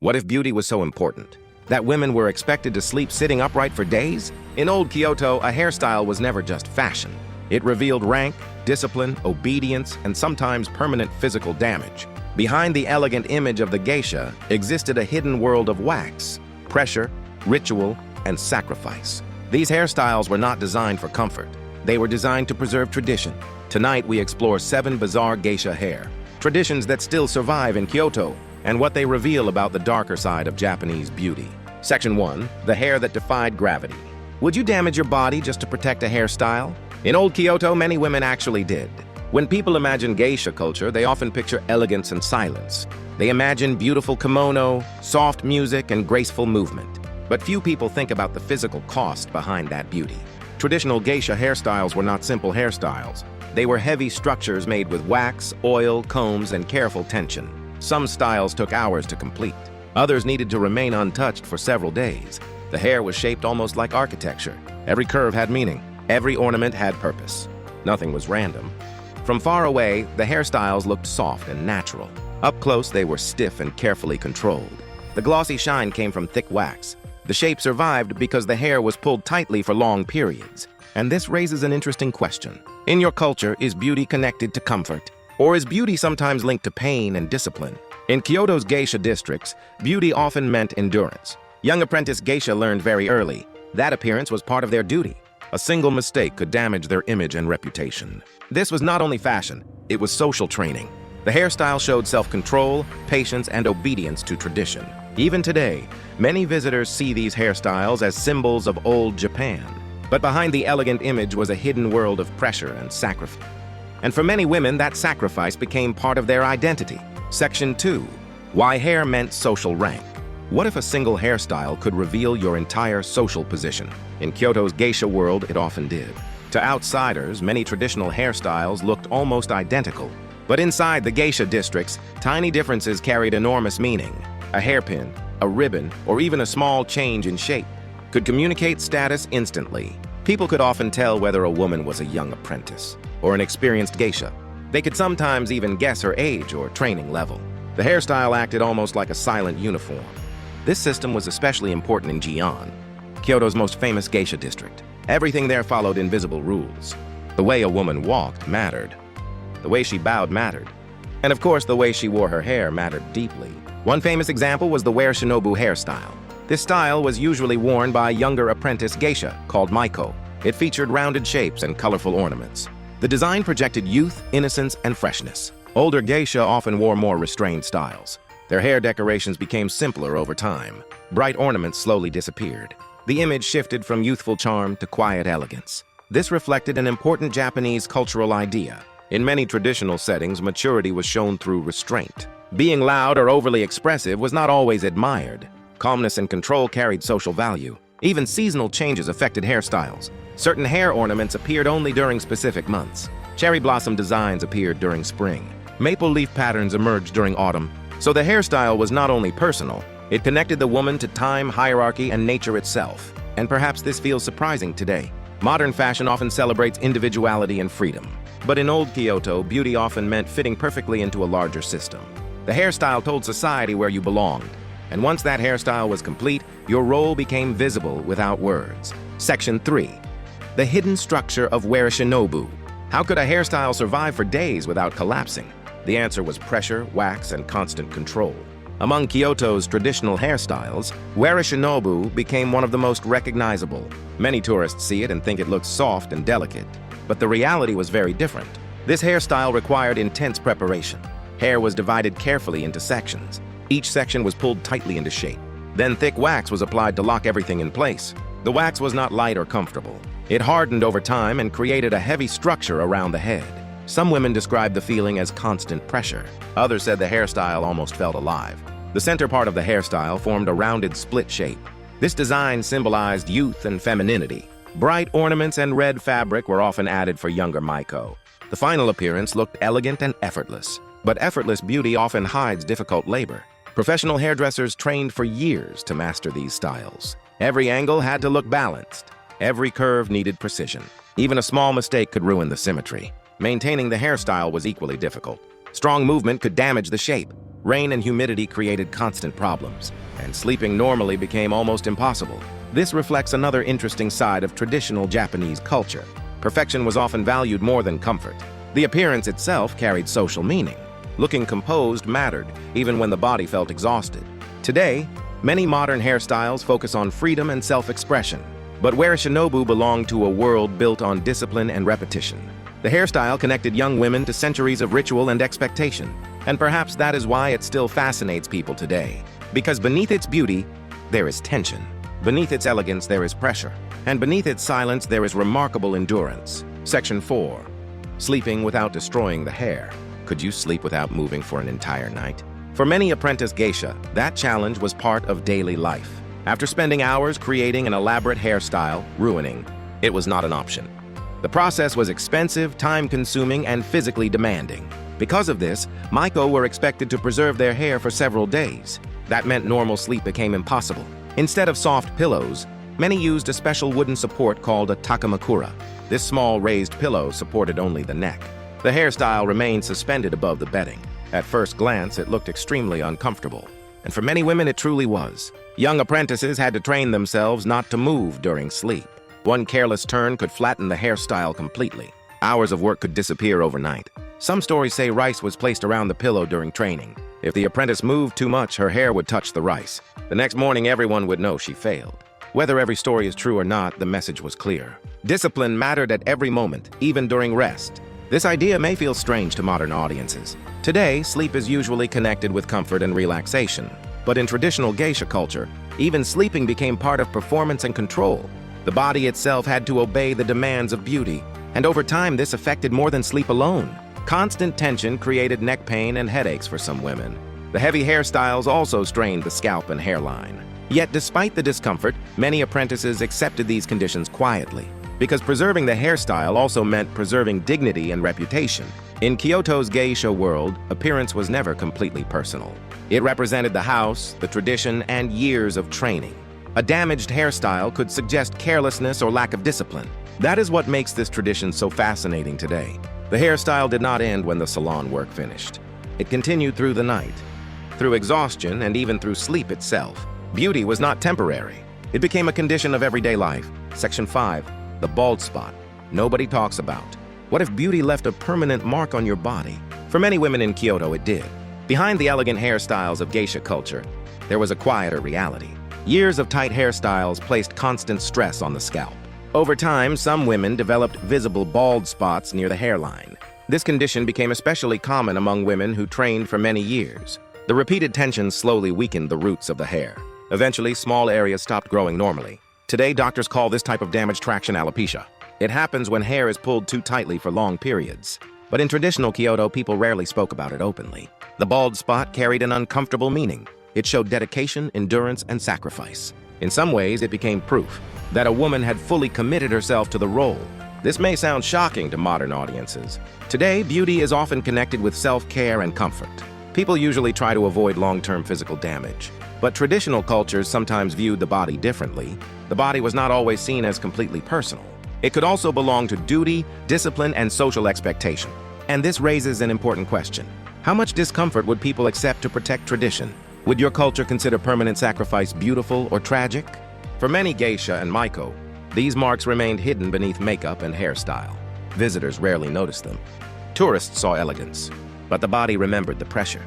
What if beauty was so important that women were expected to sleep sitting upright for days? In old Kyoto, a hairstyle was never just fashion. It revealed rank, discipline, obedience, and sometimes permanent physical damage. Behind the elegant image of the geisha existed a hidden world of wax, pressure, ritual, and sacrifice. These hairstyles were not designed for comfort. They were designed to preserve tradition. Tonight, we explore 7 bizarre geisha hair, traditions that still survive in Kyoto, and what they reveal about the darker side of Japanese beauty. Section 1. The hair that defied gravity. Would you damage your body just to protect a hairstyle? In old Kyoto, many women actually did. When people imagine geisha culture, they often picture elegance and silence. They imagine beautiful kimono, soft music, and graceful movement. But few people think about the physical cost behind that beauty. Traditional geisha hairstyles were not simple hairstyles. They were heavy structures made with wax, oil, combs, and careful tension. Some styles took hours to complete. Others needed to remain untouched for several days. The hair was shaped almost like architecture. Every curve had meaning. Every ornament had purpose. Nothing was random. From far away, the hairstyles looked soft and natural. Up close, they were stiff and carefully controlled. The glossy shine came from thick wax. The shape survived because the hair was pulled tightly for long periods. And this raises an interesting question. In your culture, is beauty connected to comfort? Or is beauty sometimes linked to pain and discipline? In Kyoto's geisha districts, beauty often meant endurance. Young apprentice geisha learned very early. That appearance was part of their duty. A single mistake could damage their image and reputation. This was not only fashion, it was social training. The hairstyle showed self-control, patience, and obedience to tradition. Even today, many visitors see these hairstyles as symbols of old Japan. But behind the elegant image was a hidden world of pressure and sacrifice. And for many women, that sacrifice became part of their identity. Section 2. Why hair meant social rank. What if a single hairstyle could reveal your entire social position? In Kyoto's geisha world, it often did. To outsiders, many traditional hairstyles looked almost identical. But inside the geisha districts, tiny differences carried enormous meaning. A hairpin, a ribbon, or even a small change in shape could communicate status instantly. People could often tell whether a woman was a young apprentice or an experienced geisha. They could sometimes even guess her age or training level. The hairstyle acted almost like a silent uniform. This system was especially important in Gion, Kyoto's most famous geisha district. Everything there followed invisible rules. The way a woman walked mattered. The way she bowed mattered. And of course, the way she wore her hair mattered deeply. One famous example was the Wareshinobu hairstyle. This style was usually worn by a younger apprentice geisha called Maiko. It featured rounded shapes and colorful ornaments. The design projected youth, innocence, and freshness. Older geisha often wore more restrained styles. Their hair decorations became simpler over time. Bright ornaments slowly disappeared. The image shifted from youthful charm to quiet elegance. This reflected an important Japanese cultural idea. In many traditional settings, maturity was shown through restraint. Being loud or overly expressive was not always admired. Calmness and control carried social value. Even seasonal changes affected hairstyles. Certain hair ornaments appeared only during specific months. Cherry blossom designs appeared during spring. Maple leaf patterns emerged during autumn. So the hairstyle was not only personal, it connected the woman to time, hierarchy, and nature itself. And perhaps this feels surprising today. Modern fashion often celebrates individuality and freedom. But in old Kyoto, beauty often meant fitting perfectly into a larger system. The hairstyle told society where you belonged. And once that hairstyle was complete, your role became visible without words. Section 3. The hidden structure of Wareshinobu. How could a hairstyle survive for days without collapsing? The answer was pressure, wax, and constant control. Among Kyoto's traditional hairstyles, Wareshinobu became one of the most recognizable. Many tourists see it and think it looks soft and delicate. But the reality was very different. This hairstyle required intense preparation. Hair was divided carefully into sections. Each section was pulled tightly into shape. Then thick wax was applied to lock everything in place. The wax was not light or comfortable. It hardened over time and created a heavy structure around the head. Some women described the feeling as constant pressure. Others said the hairstyle almost felt alive. The center part of the hairstyle formed a rounded split shape. This design symbolized youth and femininity. Bright ornaments and red fabric were often added for younger Maiko. The final appearance looked elegant and effortless. But effortless beauty often hides difficult labor. Professional hairdressers trained for years to master these styles. Every angle had to look balanced. Every curve needed precision. Even a small mistake could ruin the symmetry. Maintaining the hairstyle was equally difficult. Strong movement could damage the shape. Rain and humidity created constant problems, and sleeping normally became almost impossible. This reflects another interesting side of traditional Japanese culture. Perfection was often valued more than comfort. The appearance itself carried social meaning. Looking composed mattered, even when the body felt exhausted. Today, many modern hairstyles focus on freedom and self-expression. But Wareshinobu belonged to a world built on discipline and repetition. The hairstyle connected young women to centuries of ritual and expectation. And perhaps that is why it still fascinates people today. Because beneath its beauty, there is tension. Beneath its elegance, there is pressure. And beneath its silence, there is remarkable endurance. Section 4. Sleeping without destroying the hair. Could you sleep without moving for an entire night? For many apprentice geisha, that challenge was part of daily life. After spending hours creating an elaborate hairstyle, ruining, it was not an option. The process was expensive, time-consuming, and physically demanding. Because of this, Maiko were expected to preserve their hair for several days. That meant normal sleep became impossible. Instead of soft pillows, many used a special wooden support called a takamakura. This small raised pillow supported only the neck. The hairstyle remained suspended above the bedding. At first glance, it looked extremely uncomfortable. And for many women, it truly was. Young apprentices had to train themselves not to move during sleep. One careless turn could flatten the hairstyle completely. Hours of work could disappear overnight. Some stories say rice was placed around the pillow during training. If the apprentice moved too much, her hair would touch the rice. The next morning, everyone would know she failed. Whether every story is true or not, the message was clear. Discipline mattered at every moment, even during rest. This idea may feel strange to modern audiences. Today, sleep is usually connected with comfort and relaxation. But in traditional geisha culture, even sleeping became part of performance and control. The body itself had to obey the demands of beauty. And over time, this affected more than sleep alone. Constant tension created neck pain and headaches for some women. The heavy hairstyles also strained the scalp and hairline. Yet, despite the discomfort, many apprentices accepted these conditions quietly. Because preserving the hairstyle also meant preserving dignity and reputation. In Kyoto's geisha world, appearance was never completely personal. It represented the house, the tradition, and years of training. A damaged hairstyle could suggest carelessness or lack of discipline. That is what makes this tradition so fascinating today. The hairstyle did not end when the salon work finished. It continued through the night, through exhaustion, and even through sleep itself. Beauty was not temporary. It became a condition of everyday life. Section 5. The bald spot. Nobody talks about. What if beauty left a permanent mark on your body? For many women in Kyoto, it did. Behind the elegant hairstyles of geisha culture, there was a quieter reality. Years of tight hairstyles placed constant stress on the scalp. Over time, some women developed visible bald spots near the hairline. This condition became especially common among women who trained for many years. The repeated tension slowly weakened the roots of the hair. Eventually, small areas stopped growing normally. Today, doctors call this type of damage traction alopecia. It happens when hair is pulled too tightly for long periods. But in traditional Kyoto, people rarely spoke about it openly. The bald spot carried an uncomfortable meaning. It showed dedication, endurance, and sacrifice. In some ways, it became proof that a woman had fully committed herself to the role. This may sound shocking to modern audiences. Today, beauty is often connected with self-care and comfort. People usually try to avoid long-term physical damage. But traditional cultures sometimes viewed the body differently. The body was not always seen as completely personal. It could also belong to duty, discipline, and social expectation. And this raises an important question. How much discomfort would people accept to protect tradition? Would your culture consider permanent sacrifice beautiful or tragic? For many geisha and Maiko, these marks remained hidden beneath makeup and hairstyle. Visitors rarely noticed them. Tourists saw elegance, but the body remembered the pressure.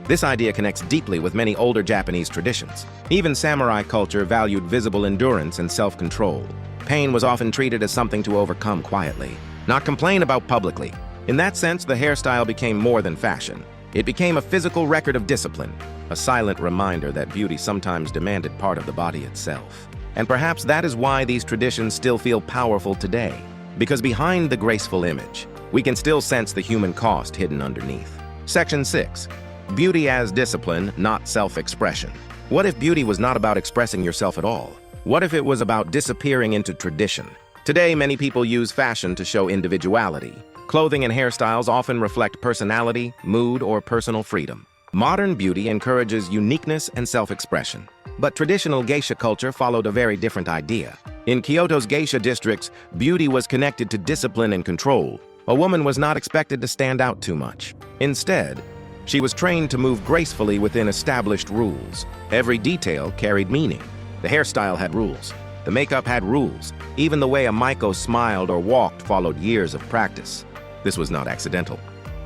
This idea connects deeply with many older Japanese traditions. Even samurai culture valued visible endurance and self-control. Pain was often treated as something to overcome quietly, not complain about publicly. In that sense, the hairstyle became more than fashion. It became a physical record of discipline, a silent reminder that beauty sometimes demanded part of the body itself. And perhaps that is why these traditions still feel powerful today. Because behind the graceful image, we can still sense the human cost hidden underneath. Section 6. Beauty as discipline, not self-expression. What if beauty was not about expressing yourself at all? What if it was about disappearing into tradition? Today, many people use fashion to show individuality. Clothing and hairstyles often reflect personality, mood, or personal freedom. Modern beauty encourages uniqueness and self-expression. But traditional geisha culture followed a very different idea. In Kyoto's geisha districts, beauty was connected to discipline and control. A woman was not expected to stand out too much. Instead, She was trained to move gracefully within established rules. Every detail carried meaning. The hairstyle had rules. The makeup had rules. Even the way a Maiko smiled or walked followed years of practice. This was not accidental.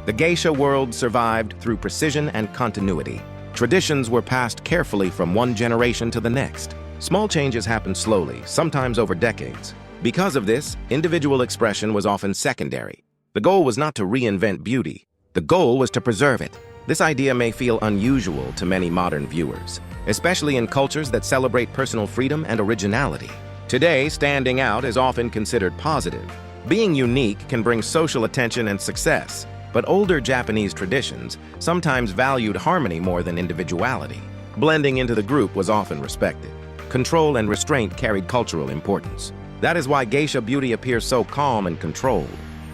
The geisha world survived through precision and continuity. Traditions were passed carefully from one generation to the next. Small changes happened slowly, sometimes over decades. Because of this, individual expression was often secondary. The goal was not to reinvent beauty. The goal was to preserve it. This idea may feel unusual to many modern viewers, especially in cultures that celebrate personal freedom and originality. Today, standing out is often considered positive. Being unique can bring social attention and success, but older Japanese traditions sometimes valued harmony more than individuality. Blending into the group was often respected. Control and restraint carried cultural importance. That is why geisha beauty appears so calm and controlled.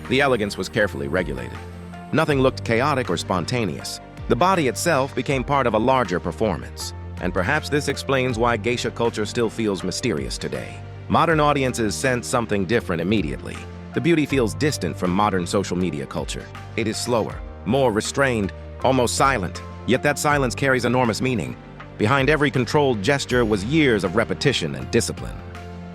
The elegance was carefully regulated. Nothing looked chaotic or spontaneous. The body itself became part of a larger performance. And perhaps this explains why geisha culture still feels mysterious today. Modern audiences sense something different immediately. The beauty feels distant from modern social media culture. It is slower, more restrained, almost silent. Yet that silence carries enormous meaning. Behind every controlled gesture was years of repetition and discipline.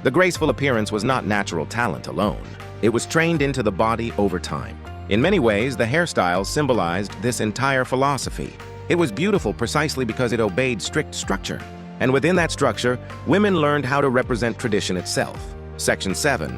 The graceful appearance was not natural talent alone. It was trained into the body over time. In many ways, the hairstyle symbolized this entire philosophy. It was beautiful precisely because it obeyed strict structure. And within that structure, women learned how to represent tradition itself. Section 7.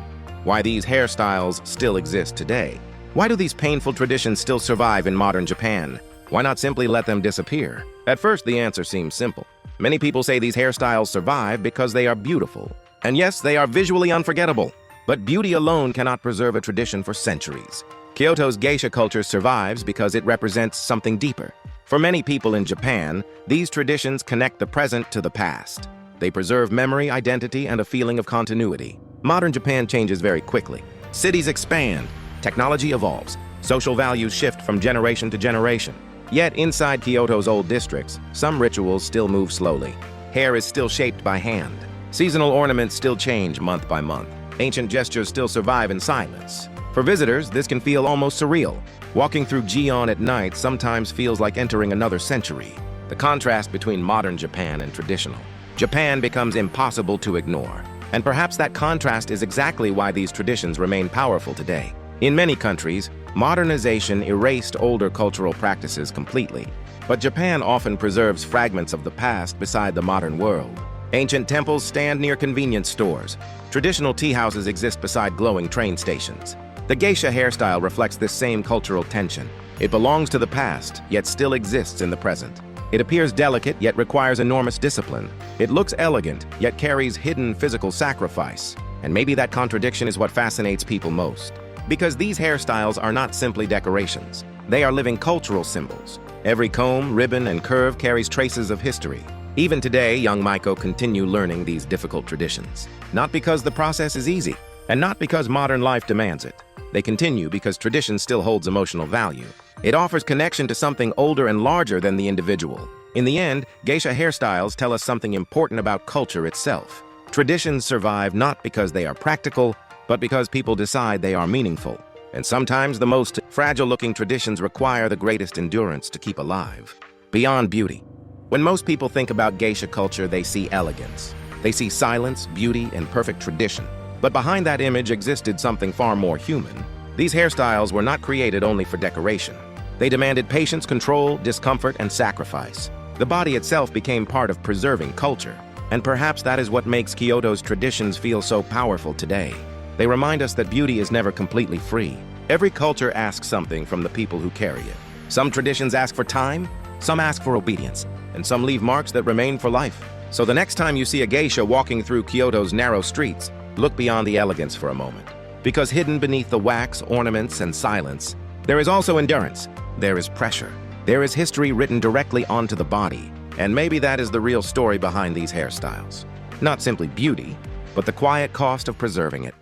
Why these hairstyles still exist today. Why do these painful traditions still survive in modern Japan? Why not simply let them disappear? At first, the answer seems simple. Many people say these hairstyles survive because they are beautiful. And yes, they are visually unforgettable. But beauty alone cannot preserve a tradition for centuries. Kyoto's geisha culture survives because it represents something deeper. For many people in Japan, these traditions connect the present to the past. They preserve memory, identity, and a feeling of continuity. Modern Japan changes very quickly. Cities expand, technology evolves, social values shift from generation to generation. Yet inside Kyoto's old districts, some rituals still move slowly. Hair is still shaped by hand. Seasonal ornaments still change month by month. Ancient gestures still survive in silence. For visitors, this can feel almost surreal. Walking through Gion at night sometimes feels like entering another century. The contrast between modern Japan and traditional Japan becomes impossible to ignore. And perhaps that contrast is exactly why these traditions remain powerful today. In many countries, modernization erased older cultural practices completely. But Japan often preserves fragments of the past beside the modern world. Ancient temples stand near convenience stores. Traditional tea houses exist beside glowing train stations. The geisha hairstyle reflects this same cultural tension. It belongs to the past, yet still exists in the present. It appears delicate, yet requires enormous discipline. It looks elegant, yet carries hidden physical sacrifice. And maybe that contradiction is what fascinates people most. Because these hairstyles are not simply decorations. They are living cultural symbols. Every comb, ribbon, and curve carries traces of history. Even today, young Maiko continue learning these difficult traditions. Not because the process is easy, and not because modern life demands it. They continue because tradition still holds emotional value. It offers connection to something older and larger than the individual. In the end, geisha hairstyles tell us something important about culture itself. Traditions survive not because they are practical, but because people decide they are meaningful. And sometimes the most fragile-looking traditions require the greatest endurance to keep alive. Beyond beauty. When most people think about geisha culture, they see elegance. They see silence, beauty, and perfect tradition. But behind that image existed something far more human. These hairstyles were not created only for decoration. They demanded patience, control, discomfort, and sacrifice. The body itself became part of preserving culture. And perhaps that is what makes Kyoto's traditions feel so powerful today. They remind us that beauty is never completely free. Every culture asks something from the people who carry it. Some traditions ask for time, some ask for obedience, and some leave marks that remain for life. So the next time you see a geisha walking through Kyoto's narrow streets, look beyond the elegance for a moment. Because hidden beneath the wax, ornaments, and silence, there is also endurance. There is pressure. There is history written directly onto the body. And maybe that is the real story behind these hairstyles. Not simply beauty, but the quiet cost of preserving it.